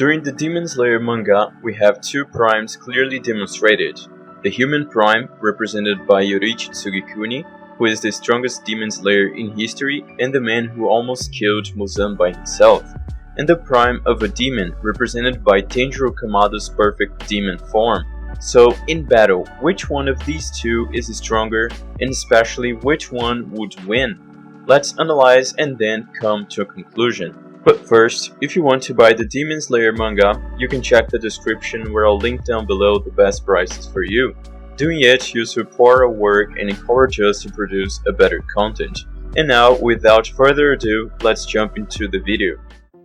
During the Demon Slayer manga, we have two primes clearly demonstrated. The human prime, represented by Yoriichi Tsugikuni, who is the strongest demon slayer in history and the man who almost killed Muzan by himself. And the prime of a demon, represented by Tanjiro Kamado's perfect demon form. So, in battle, which one of these two is stronger, and especially which one would win? Let's analyze and then come to a conclusion. But first, if you want to buy the Demon Slayer manga, you can check the description where I'll link down below the best prices for you. Doing it, you support our work and encourage us to produce a better content. And now, without further ado, let's jump into the video.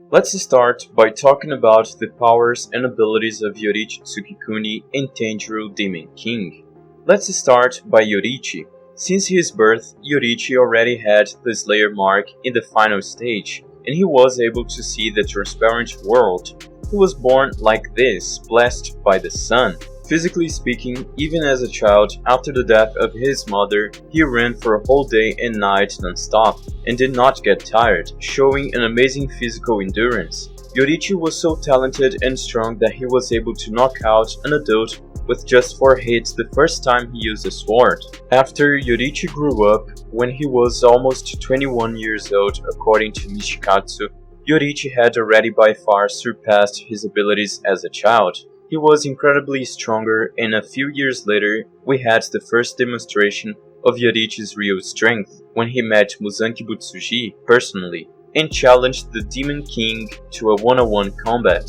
Let's start by talking about the powers and abilities of Yoriichi Tsugikuni and Tendril Demon King. Let's start by Yoriichi. Since his birth, Yoriichi already had the Slayer mark in the final stage, and he was able to see the transparent world. He was born like this, blessed by the sun. Physically speaking, even as a child, after the death of his mother, he ran for a whole day and night non-stop, and did not get tired, showing an amazing physical endurance. Yoriichi was so talented and strong that he was able to knock out an adult with just 4 hits the first time he used a sword. After Yoriichi grew up, when he was almost 21 years old according to Nishikatsu, Yoriichi had already by far surpassed his abilities as a child. He was incredibly stronger, and a few years later, we had the first demonstration of Yoriichi's real strength when he met Muzan Kibutsuji personally and challenged the Demon King to a one-on-one combat.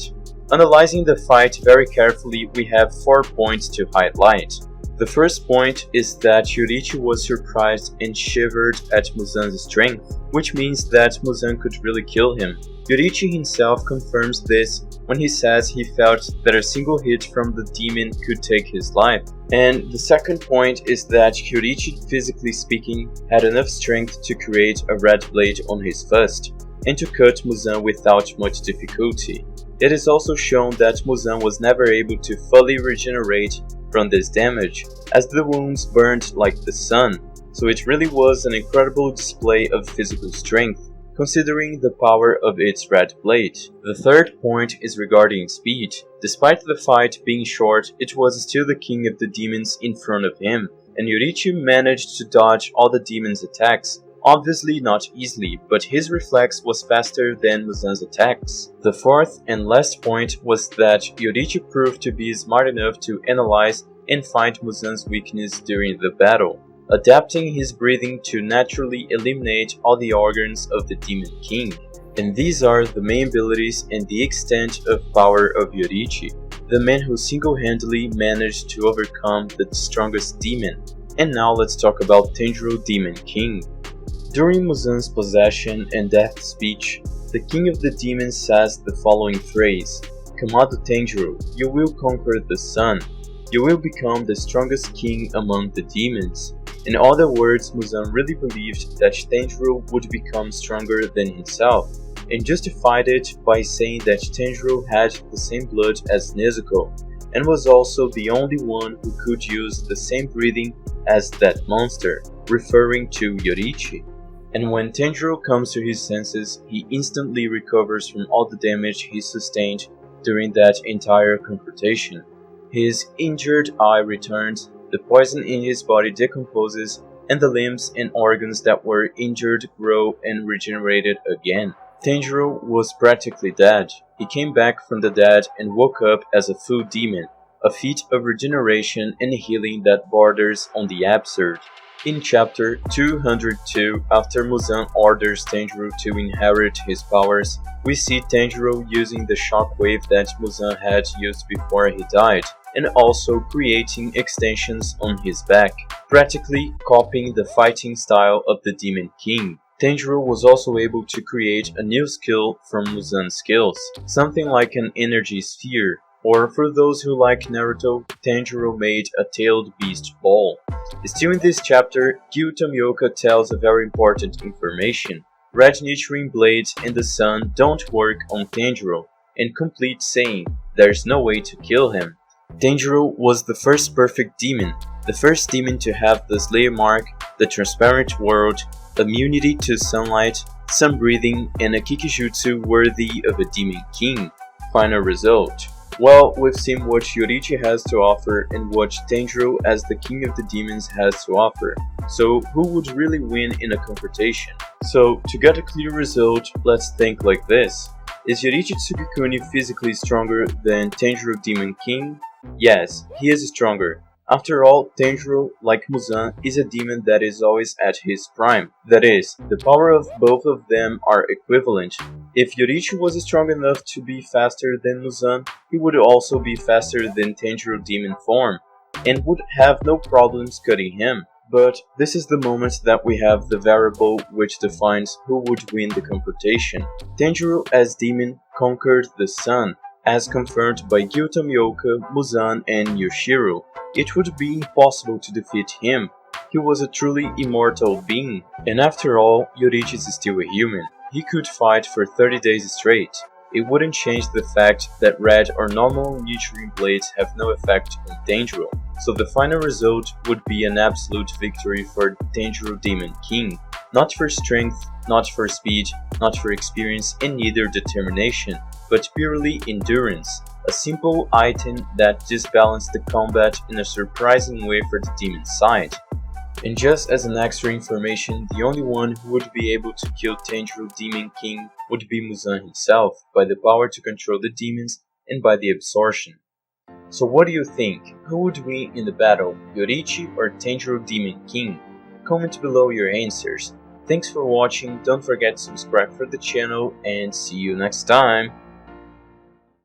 Analyzing the fight very carefully, we have 4 points to highlight. The first point is that Yoriichi was surprised and shivered at Muzan's strength, which means that Muzan could really kill him. Yoriichi himself confirms this when he says he felt that a single hit from the demon could take his life. And the second point is that Yoriichi, physically speaking, had enough strength to create a red blade on his fist, and to cut Muzan without much difficulty. It is also shown that Muzan was never able to fully regenerate from this damage, as the wounds burned like the sun, so it really was an incredible display of physical strength, considering the power of its red blade. The third point is regarding speed. Despite the fight being short, it was still the king of the demons in front of him, and Yoriichi managed to dodge all the demons' attacks. Obviously not easily, but his reflex was faster than Muzan's attacks. The fourth and last point was that Yoriichi proved to be smart enough to analyze and find Muzan's weakness during the battle, adapting his breathing to naturally eliminate all the organs of the Demon King. And these are the main abilities and the extent of power of Yoriichi, the man who single-handedly managed to overcome the strongest demon. And now let's talk about Tendril Demon King. During Muzan's possession and death speech, the king of the demons says the following phrase: "Kamado Tendril, you will conquer the sun. You will become the strongest king among the demons." In other words, Muzan really believed that Tendril would become stronger than himself, and justified it by saying that Tendril had the same blood as Nezuko, and was also the only one who could use the same breathing as that monster, referring to Yoriichi. And when Tendril comes to his senses, he instantly recovers from all the damage he sustained during that entire confrontation. His injured eye returns, the poison in his body decomposes, and the limbs and organs that were injured grow and regenerated again. Tendril was practically dead. He came back from the dead and woke up as a full demon, a feat of regeneration and healing that borders on the absurd. In chapter 202, after Muzan orders Tendril to inherit his powers, we see Tendril using the shockwave that Muzan had used before he died, and also creating extensions on his back, practically copying the fighting style of the Demon King. Tendril was also able to create a new skill from Muzan's skills, something like an energy sphere, or for those who like Naruto, Tanjiro made a tailed beast ball. Still in this chapter, Gyu Tomioka tells a very important information. Red Nichiren blades and the sun don't work on Tanjiro, and complete saying, there's no way to kill him. Tendril was the first perfect demon, the first demon to have the Slayer mark, the transparent world, immunity to sunlight, sun breathing, and a Kikijutsu worthy of a demon king. final result? Well, we've seen what Yoriichi has to offer and what Tendril as the king of the demons has to offer. So who would really win in a confrontation? So to get a clear result, let's think like this. Is Yoriichi Tsugikuni physically stronger than Tanjiro Demon King? Yes, he is stronger. After all, Tendril, like Muzan, is a demon that is always at his prime. That is, the power of both of them are equivalent. If Yoriichi was strong enough to be faster than Muzan, he would also be faster than Tanjiro Demon form, and would have no problems cutting him. But this is the moment that we have the variable which defines who would win the confrontation. Tanjiro as demon conquered the sun, as confirmed by Gyuto Mioka, Muzan, and Yoshiro. It would be impossible to defeat him. He was a truly immortal being. And after all, Yoriichi is still a human. He could fight for 30 days straight. It wouldn't change the fact that red or normal neutron blades have no effect on Tendril. So the final result would be an absolute victory for Tanjiro Demon King. Not for strength, not for speed, not for experience, and neither determination, but purely endurance. A simple item that disbalanced the combat in a surprising way for the demon side. And just as an extra information, the only one who would be able to kill Tendril Demon King would be Muzan himself, by the power to control the demons and by the absorption. So what do you think? Who would win in the battle, Yoriichi or Tanjiro Demon King? Comment below your answers. Thanks for watching, don't forget to subscribe for the channel, and see you next time!